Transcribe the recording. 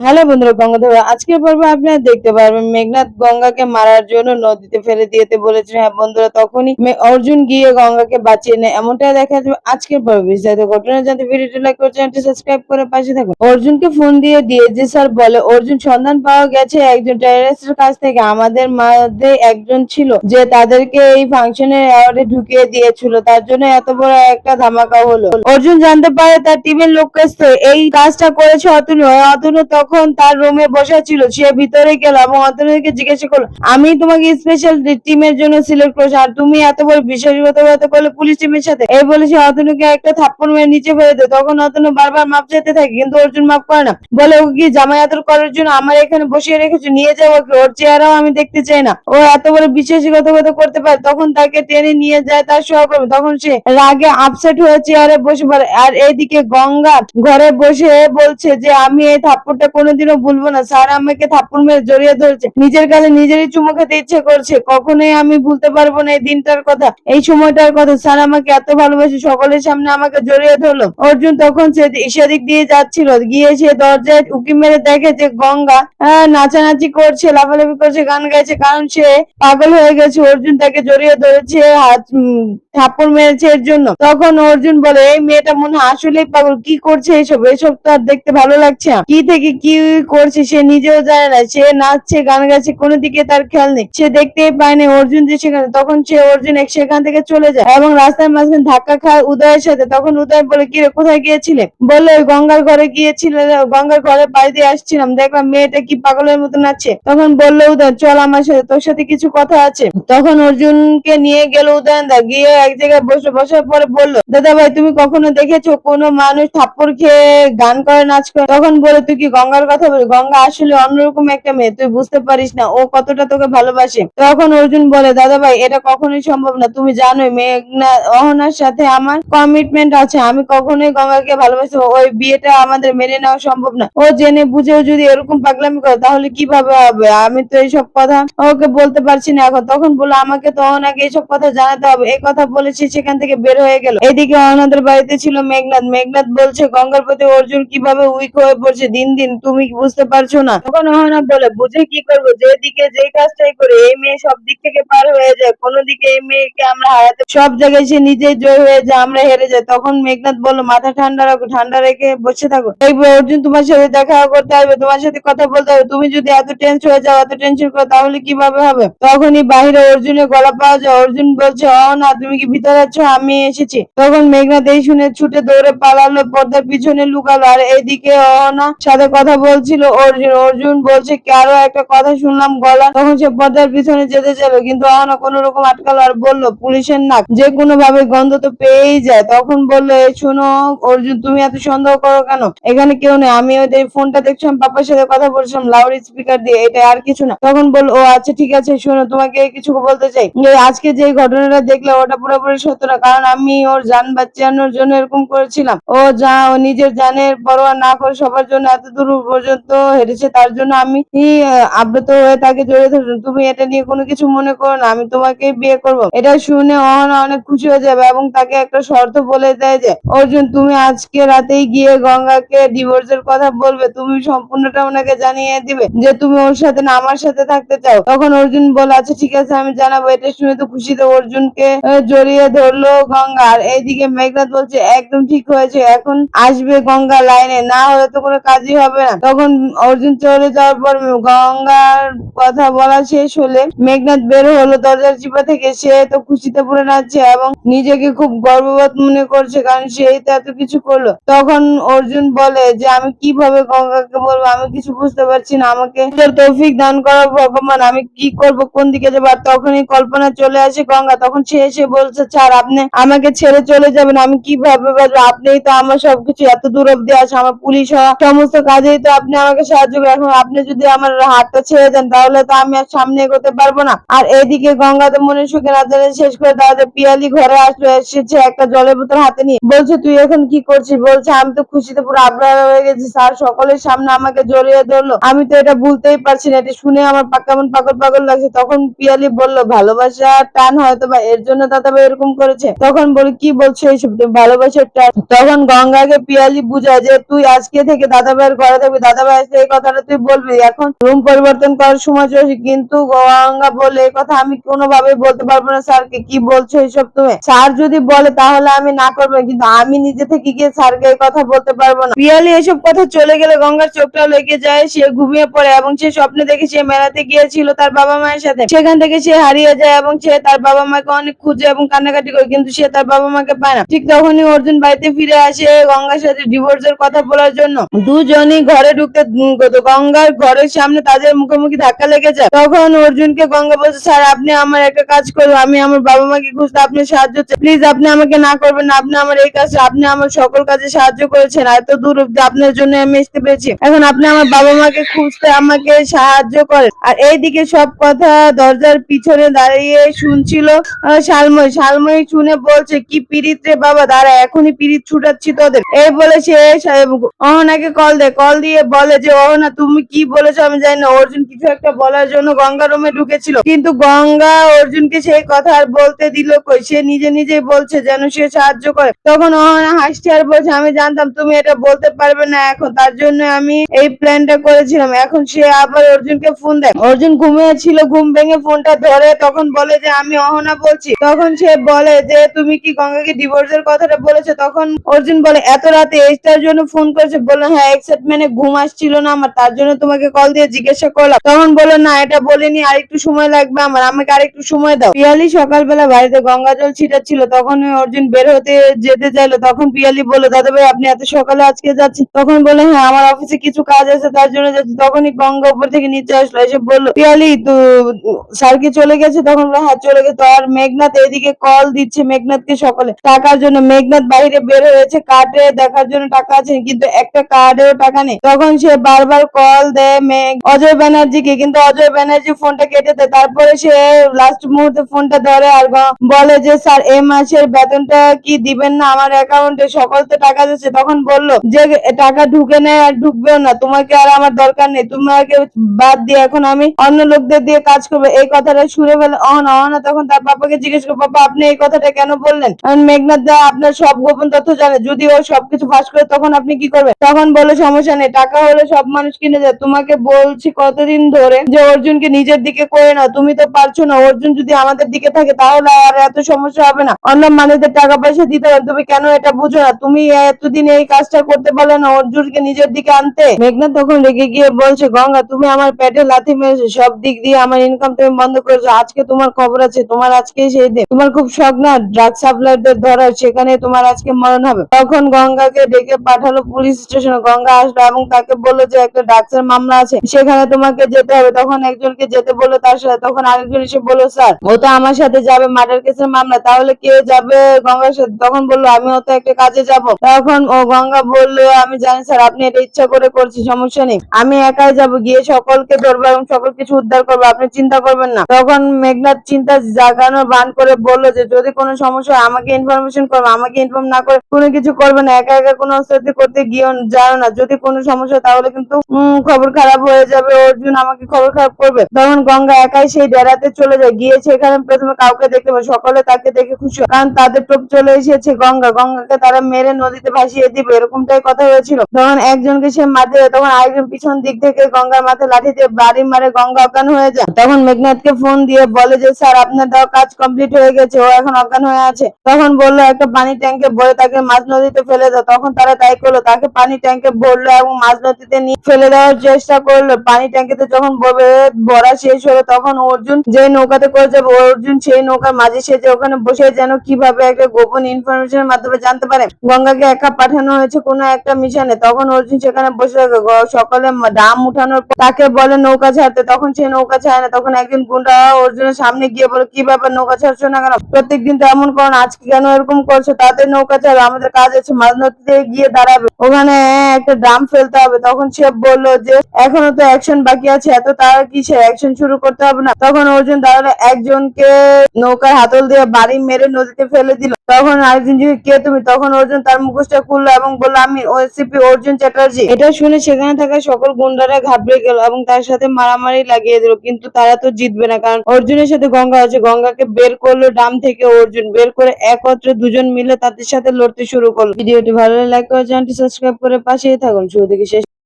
Hello বন্ধুরা, গঙ্গাধর আজকের পর্বে আপনারা দেখতে পারবেন মেঘনাথ গঙ্গাকে মারার জন্য নদীতে ফেলে দিতে বলেছিল। হ্যাঁ বন্ধুরা, তখনই অর্জুন গিয়ে গঙ্গাকে বাঁচিয়ে নেয়, এমনটা দেখা যাবে আজকের পর্বে। বিস্তারিত ঘটনা জানতে ভিডিওটি লাইক করে চ্যানেলটি সাবস্ক্রাইব করে পাশে থাকুন। অর্জুনকে ফোন দিয়ে ডিএসপি স্যার বলে, অর্জুন সন্ধান পাওয়া গেছে একজন টেররিস্টের কাছ থেকে। আমাদের মধ্যে একজন ছিল যে তাদেরকে এই ফাংশনের অ্যাওয়ার্ডে ঢুকিয়ে দিয়েছিল, তার জন্য এত বড় একটা ধামাকা হলো। অর্জুন জানতে পারে তার টিমের লোক এই কাজটা করেছে অতনু। অতনু তখন তার রুমে বসা ছিল, সে ভিতরে গেল এবং অতনুকে জিজ্ঞাসা করলো, আমি তোমাকে স্পেশাল টিমের জন্য সিলেক্ট করেছি আর তুমি এত বড় বিশ্বাসঘাতকতা করলে পুলিশ টিমের সাথে। এই বলেছে অতনুকে একটা থাপ্পড় মেরে নিচে ফেলে দেয়। তখন অতনু বারবার মাপ চাইতে থাকে কিন্তু অর্জুন মাপ করে না, বলে ও কি জামাই আদর করার জন্য আমার এখানে বসিয়ে রেখেছো, নিয়ে যাও ওকে, ওর চেহারাও আমি দেখতে চাই না, ও এত বড় বিশ্বাসঘাতকতা করতে পারে। তখন তাকে টেনে নিয়ে যায় তার সহকর্মী। তখন সে রাগে আপসেট হয়ে চেয়ারে বসে পড়ে। আর এইদিকে গঙ্গা ঘরে বসে বলছে যে আমি এই থাপ্পড়টা কোনোদিনও ভুলবো না, স্যার আমাকে থাপ্পড় মেরে জড়িয়ে ধরেছে, নিজের গালে নিজেরই চুমু খেতে ইচ্ছে করছে, কখনোই আমি ভুলতে পারবো না এই দিনটার কথা, এই সময়টার কথা। স্যার আমাকে এত ভালোবাসে, সকলের সামনে আমাকে জড়িয়ে ধরলো। অর্জুন তখন সেদিক দিয়ে যাচ্ছিল, গিয়ে সে দরজায় উঁকি মেরে দেখে যে গঙ্গা নাচানাচি করছে, লাফালাফি করছে, গান গাইছে, কারণ সে পাগল হয়ে গেছে। অর্জুন তাকে জড়িয়ে ধরেছে, হাত থাপ্পড় মেরেছে এর জন্য। তখন অর্জুন বলে, এই মেয়েটা মনে হয় আসলেই পাগল, কি করছে এসব, এসব তো আর দেখতে ভালো লাগছে না, কি থেকে কি করছে সে নিজেও জানে না, সে নাচছে গান গাচ্ছে, কোনো দিকে তার খেয়াল নেই, সে দেখতেই পায়নি অর্জুন যে সেখানে। তখন সে অর্জুন সেখান থেকে চলে যায় এবং রাস্তার মাঝখানে ধাক্কা খায় উদয়ের সাথে। তখন উদয় বলে, কিরে কোথায় গিয়েছিলে? বললো গঙ্গার ঘরে গিয়েছিলে, গঙ্গার ঘরে পাড়ি দিয়ে আসছিলাম, দেখলাম মেয়েটা কি পাগলের মতো নাচছে। তখন বললো উদয়, চল আমার সাথে, তোর সাথে কিছু কথা আছে। তখন অর্জুনকে নিয়ে গেল উদয়নদা, গিয়ে এক জায়গায় বসার পরে বললো, দাদা ভাই তুমি কখনো দেখেছো কোনো মানুষ থাপ্পড় খেয়ে গান করে নাচ করে? তখন বলে, তুই কি গঙ্গার কথা বলি? গঙ্গা আসলে অন্যরকম একটা মেয়ে, তুই বুঝতে পারিস না, ও কতটা তোকে ভালোবাসে। তখন অর্জুন বলে, দাদা ভাই এটা কখনোই সম্ভব না, তুমি জানোই মেঘনা অহনার সাথে আমার কমিটমেন্ট আছে, আমি কখনোই গঙ্গাকে ভালোবাসি, ওই বিয়েটা আমাদের মেনে নেওয়া সম্ভব না, ও জেনে বুঝেও যদি এরকম পাগলামি করে তাহলে কিভাবে হবে? আমি তো এইসব কথা ওকে বলতে পারছি না এখন। তখন বললো, আমাকে তো অহনাকে এইসব কথা জানাতে হবে। এই কথা বলে সে সেখান থেকে বের হয়ে গেল। এদিকে অহনাদের বাড়িতে ছিল মেঘনাথ। মেঘনাথ বলছে গঙ্গার প্রতি অর্জুন কিভাবে উইক হয়ে পড়ছে দিন দিন, তুমি বুঝতে পারছো না? তখন অহনা বলে, বুঝে কি করবো, যেদিকে যেই কাজটাই করে এই মেয়ে সব দিক থেকে পার হয়ে যায়, কোনো দিকে এই মেয়েকে আমরা হারাতে, সব জায়গায় সে নিজেই জয় হয়ে যায়, আমরা হেরে যাই। তখন মেঘনাথ বললো, মাথা ঠান্ডা রাখো, ঠান্ডা রেখে বসে থাকো, দেখবে অর্জুন তোমার সাথে দেখা করতে হবে, তোমার সাথে কথা বলতে হবে, তুমি যদি এত টেন্স হয়ে যাও, এত টেনশন করো, তাহলে কিভাবে হবে? তখনই বাহিরে অর্জুনের গলা পাওয়া যায়। অর্জুন বলছে, না তুমি কি ভিতরে আছো, আমি এসেছি। তখন মেঘনাথ এই শুনে ছুটে দৌড়ে পালালো, পর্দার পিছনে লুকালো। আর এইদিকে অহনার সাথে কথা বলছিল অর্জুন। অর্জুন বলছে, কারো একটা কথা শুনলাম গলা। তখন সে পর্দার পিছনে যেতে চাইলো কিন্তু অহনা কোন রকম আটকালো আর বলল, পুলিশের নাক যে কোনো ভাবে গন্ধ তো পেয়েই যায়। তখন বললো, এই শোনো অর্জুন, তুমি এত সন্দেহ করো কেন? এখানে কেউ নেই, আমি ওই ফোনটা দেখছিলাম, পাপার সাথে কথা বলছিলাম লাউড স্পিকার দিয়ে, এটা আর কিছু না। তখন বললো, ও আচ্ছা ঠিক আছে, শোনো তোমাকে কিছু বলতে চাই, আজকে যে ঘটনাটা দেখলে ওটা পুরোপুরি সত্য না, কারণ আমি ওর জান বাঁচানোর জন্য এরকম করেছিলাম। ও নিজের জানের পরোয়া না করে সবার জন্য এত দূর পর্যন্ত হেরেছে, তার জন্য আমি আব্রত হয়ে তাকে জড়িয়ে ধরলাম। তুমি এটা নিয়ে কোনো কিছু মনে করো না, আমি তোমাকে বিয়ে করব। এটা শুনে অহনা অনেক খুশি হয়ে যাবে এবং তাকে একটা শর্ত বলে দেয় যে, অর্জুন তুমি আজকে রাতেই গিয়ে গঙ্গাকে ডিভোর্সের কথা বলবে, তুমি সম্পূর্ণটা ওনাকে জানিয়ে দিবে যে তুমি ওর সাথে না আমার সাথে থাকতে চাও। তখন অর্জুন বলে, আচ্ছা ঠিক আছে আমি জানাবো। এটা শুনে তো খুশিতে অর্জুনকে জড়িয়ে ধরলো গঙ্গা। আর এইদিকে মেঘনাথ বলছে, একদম ঠিক হয়েছে, এখন আসবে গঙ্গা লাইনে, না হলে তো কোনো কাজই হবে না। তখন অর্জুন চলে যাওয়ার পর গঙ্গার কথা বলা শেষ হলে মেঘনাথ বের হলো দরজার চিপা থেকে। সে তো খুশিতে পুরো নাচছে এবং নিজেকে খুব গর্ববোধ মনে করছে, কারণ সেই তো এত কিছু করলো। তখন অর্জুন বলে যে, আমি কিভাবে গঙ্গাকে বলবো, আমি কিছু বুঝতে পারছি না, আমাকে তৌফিক দান করো ভগবান, আমি কি করব, কোন দিকে যাবো? আর তখনই কল্পনা চলে আসে গঙ্গা। তখন সে এসে বলছে, স্যার আপনি আমাকে ছেড়ে চলে যাবেন, আমি কিভাবে বাঁচবো? আপনিই তো আমার সবকিছু, এত দূর অব্দি আসে, আমার পুলিশ হওয়া, সমস্ত কাজেই তো আপনি আমাকে সাহায্য করেন, এখন আপনি যদি আমার হাতটা ছেড়ে দেন তাহলে তো আমি আর সামনে এগোতে পারবো না। আর এদিকে গঙ্গা তো মনে সুখে না জানে শেষ করে তাদের পিয়ালি ঘরে আসলো, এসেছে একটা জলের বোতল হাতে নিয়ে। বলছে, তুই এখন কি করছিস? বলছে, আমি তো খুশিতে পুরো আবরারা হয়ে গেছি, স্যার সকলের সামনে আমাকে জড়িয়ে ধরলো, আমি তো এটা ভুলতেই পারছি না, এটা শুনে আমার কেমন পাগল পাগল লাগছে। তখন পিয়ালি বলল, ভালোবাসার টান হয়তো বা এর জন্য দাদাভাই এরকম করেছে। তখন বলি, কি বলছো এইসব, ভালোবাসার টান? তখন গঙ্গাকে পিয়ালি বুঝায় যে, তুই আজকে থেকে দাদাভাইয়ের ঘরে থাকবি, দাদা ভাই আসলে এই কথাটা তুই বলবি, এখন রুম পরিবর্তন করার সময় চলছে। কিন্তু গঙ্গা বলে এই কথা আমি কোনোভাবেই বলতে পারবো না স্যারকে, কি বলছো এইসব তুমি? স্যার যদি বলে তাহলে আমি না করবো, কিন্তু আমি নিজে থেকে গিয়ে স্যারকে এই কথা বলতে পারবো না। পিয়ালি এসব কথা চলে গেলে গঙ্গার চোখটা লেগে যায়, সে ঘুমিয়ে পড়ে এবং সে স্বপ্নে দেখে সে মেলাতে গিয়েছিল তার বাবা মায়ের সাথে। সেখান থেকে সে হারিয়ে যায় এবং সে তার বাবা মাকে অনেক খুঁজে এবং কান্নাকাটি করে, কিন্তু সে তার বাবা মাকে পায় না। ঠিক তখনই অর্জুন বাড়িতে ফিরে আসে গঙ্গার সাথে ডিভোর্সের কথা বলার জন্য। দুজনই ঘরে ঢুকতে গঙ্গার ঘরের সামনে তাদের মুখোমুখি ধাক্কা লেগে যায়। তখন অর্জুনকে গঙ্গা বলছে, স্যার আপনি আমার একটা কাজ করুন, আমি আমার বাবা মাকে খুঁজতে আপনার সাহায্য চাই, প্লিজ আপনি আমাকে না করবেন না, আপনি আমার এই কাজ, আপনি আমার সকল কাজে সাহায্য করেছেন, এত দূর অব্দি আপনার জন্য আমি আসতে পেরেছি, এখন আপনি আমার বাবা মাকে খুঁজতে আমাকে সাহায্য করেন। আর এইদিকে সব কথা দরজার পিছনে দাঁড়িয়ে শুনছিল শালময়। শালময় শুনে বলছে, কি পিরিত রে বাবা, দাঁড়া এখনই পিরিত ছুটাচ্ছি তোদের। এই বলে সে অহনাকে কল দেয়, কল দিয়ে বলে যে অহনা তুমি কি বলেছো আমি জানি না, অর্জুন কিছু একটা বলার জন্য গঙ্গা রুমে ঢুকেছিল, কিন্তু গঙ্গা অর্জুনকে সেই কথা আর বলতে দিল কই, সে নিজে নিজেই বলছে যেন সে সাহায্য করে। তখন অহনা হাসছে আর বলছে, আমি জানতাম তুমি এটা বলতে পারবে না এখন, তার জন্য আমি এই প্ল্যানটা করেছিলাম। এখন সে আবার অর্জুনকে ফোন দেয়, অর্জুন ঘুমিয়েছিল, ঘুম ভেঙে ফোনটা ধরে তখন বলে যে আমি অহনা বলছি। তখন সে বলে যে তুমি কি গঙ্গাকে ডিভোর্সের কথাটা বলেছো? তখন অর্জুন বলে এত রাতে এইটার জন্য ফোন করেছে? বলে হ্যাঁ, এক্সাইটমেন্টে ঘুম আসছিল না আমার, তার জন্য তোমাকে কল দিয়ে জিজ্ঞাসা করলাম। তখন বলে না এটা বলিনি, আর একটু সময় লাগবে আমার, আমাকে আর একটু সময় দাও। পিয়ালি সকালবেলা বাড়িতে গঙ্গা জল ছিটাচ্ছিল, তখন অর্জুন বের হতে যেতে চাইলো, তখন পিয়ালি বলে দাদা ভাই আপনি এত সকালে আজকে যাচ্ছেন? তখন বলে হ্যাঁ আমার অফিসে কিছু কাজ আছে তার জন্য যাচ্ছি। তখনই গঙ্গা উপর থেকে নিচে আসলো, এসে বললো পিয়ালি তো স্যার কি চলে গেছে? তখন বললো হ্যাঁ চলে গেছে। আর মেঘনাথ এদিকে কল দিচ্ছে মেঘনাথকে সকালে টাকার জন্য, মেঘনাথ বাইরে বের হয়েছে কার্ডে দেখার জন্য টাকা আছে, কিন্তু একটা কার্ডেও টাকা নেই। তখন সে বারবার কল দেয় অজয় ব্যানার্জিকে, কিন্তু অজয় ব্যানার্জি ফোনটা কেটে দেয়। তারপরে সে লাস্ট মুহূর্তে ফোনটা ধরে আর বলে যে স্যার এই মাসের বেতনটা কি দিবেন না আমার অ্যাকাউন্টে, সকল তো টাকা যাচ্ছে। তখন বললো যে টাকা ঢুকে নেয় আর ঢুকবেও না, তোমাকে আর আমার দরকার নেই, তোমাকে বাদ দিয়ে এখন আমি অন্য লোকদের দিয়ে কাজ করবো। এই কথাটা শুনে ফেলে অহনা। অহনা তখন তার পাপাকে জিজ্ঞেস করে, পাপা আপনি এই কথাটা কেন বললেন? মেঘনাথ দা আপনার সব গোপন তথ্য জানে, যদি ও সবকিছু ফাঁস করে তখন আপনি কি করবেন? তখন বলে সমস্যা নেই, টাকা হলে সব মানুষ কিনে যায়, তোমাকে বলছি কতদিন ধরে যে অর্জুনকে নিজের দিকে করে নাও, তুমি তো পারছো না। অর্জুন যদি আমাদের দিকে থাকে তাহলে আর এত সমস্যা হবে না, অন্য মানুষদের টাকা পয়সা দিতে হবে, তুমি কেন এটা বুঝো না? তুমি এতদিন এই কাজটা করতে পারলে না অর্জুনকে নিজের দিকে আনতে? মেঘনাথ তখন রেগে গিয়ে বলছে, গঙ্গা তুমি আমার পেটে লাথি মেরেছো, সব দিক দিয়ে আমার ইনকাম তুমি বন্ধ করেছো, আজকে তোমার খবর আছে, তোমার আজকে সেই দিন, তোমার খুব শখ না ড্রাগ সাপ্লাইদের ধরার, সেখানে তোমার আজকে মরণ হবে। তখন গঙ্গাকে ডেকে পাঠালো পুলিশ স্টেশনে। গঙ্গা আসলো এবং তাকে বললো যে একটা ড্রাগসের মামলা আছে, সেখানে তোমাকে যেতে হবে। তখন একজনকে যেতে বললো তার সাথে, তখন আরেকজন এসে বললো স্যার ও তো আমার সাথে যাবে মার্ডার কেসের মামলা, তাহলে কে যাবে গঙ্গার সাথে? তখন বললো আমিও তো একটা কাজে যাব। তখন ও গঙ্গা বললো আমি জানি স্যার আপনি এটা ইচ্ছা করে করছি, সমস্যা নেই, আমি একাই যাব, গিয়ে সকলকে ধরবো এবং সকল কিছু উদ্ধার করবো, আপনি চিন্তা করবেন না। তখন মেঘনাথ চিন্তা জাগানোর ভান করে বললো যে যদি কোনো সমস্যা হয় আমাকে ইনফরমেশন করবে, আমাকে ইনফর্ম না করে কোনো কিছু করবে না, একা একা কোনো অস্ত্র করতে গিয়েও যাও না, যদি কোনো সমস্যা হয় তাহলে কিন্তু খবর খারাপ হয়ে যাবে, অর্জুন আমাকে খবর খারাপ করবে। তখন গঙ্গা একাই সেই ডেরাতে চলে যায়, গিয়ে সেখানে প্রথমে কাউকে দেখতে পায়, সকলে তাকে দেখে খুশি, কারণ তাদের টোপ চলে এসেছে, গঙ্গাকে তারা মেরে নদীতে ভাসিয়ে দিবে এরকমটাই কথা হয়েছিল। তখন একজনকে সে মারতে যায়, তখন আরেকজন পিছন দিক থেকে গঙ্গার মাথায় লাঠি দিয়ে বাড়ি মারে, গঙ্গা অজ্ঞান হয়ে যায়। তখন মেঘনাথকে ফোন দিয়ে বলে যে স্যার আপনার দেওয়া কাজ কমপ্লিট হয়ে গেছে, ও এখন অজ্ঞান হয়ে আছে। তখন বললো একটা পানি ট্যাঙ্কে ভরে তাকে মাঝ নদীতে ফেলে দাও। তখন তারা তাই করলো, তাকে পানি ট্যাঙ্কে ভরলো এবং মাঝ নদীতে নিয়ে ফেলে দেওয়ার চেষ্টা করলো। পানি ট্যাঙ্কিতে যখন ভরা শেষ হলো তখন অর্জুন যে নৌকাতে করে যাবে, অর্জুন সেই নৌকার মাঝে সেজে ওখানে বসে যেন কিভাবে একটা গোপন ইনফরমেশনের মাধ্যমে জানতে পারে গঙ্গাকে একা পাঠানো হয়েছে কোনো একটা মিশনে। তখন অর্জুন সেখানে বসে থাকে, সকালে ডাম উঠানোর পর তাকে বলে নৌকা ছাড়তে, তখন সে নৌকা ছাড়ে না। তখন একজন গুন্ডা অর্জুনের সামনে গিয়ে বলে কি ব্যাপার নৌকা ছাড়ছো না কেন? প্রত্যেকদিন তো এমন করো, আজকে কেন এরকম করছো? তাদের নৌকা ছাড়ো, আমাদের কাজ আছে, মাঝ নদীতে গিয়ে দাঁড়াবে, ওখানে একটা ড্রাম ফেলতে হবে। তখন সে বললো যে এখনো তো অ্যাকশন বাকি আছে, এত তারা কিসের, অ্যাকশন শুরু করতে হবে না। তখন অর্জুন দাঁড়ালো, একজনকে নৌকার হাতল দিয়ে বাড়ি মেরে নদীতে ফেলে দিল। তখন আরেকজন জিজ্ঞেস কে তুমি? তখন অর্জুন তার মুখোশটা খুললো এবং বললো আমি ওসিপি অর্জুন চ্যাটার্জি। এটা শুনে সেখানে থাকা সকল গুন্ডারা ঘাবড়ে গেল এবং তার সাথে মারামারি লাগিয়ে দিল, কিন্তু তারা তো জিতবে না, কারণ অর্জুনের সাথে গঙ্গা আছে। গঙ্গাকে বের করলো ডাম থেকে, অর্জুন বের করে একত্রে দুজন মিলে তাদের সাথে লড়তে শুরু করলো। ভিডিওটি ভালো লাগলে লাইক করে চ্যানেলটি সাবস্ক্রাইব করে পাশেই থাকুন শুরু থেকে শেষ।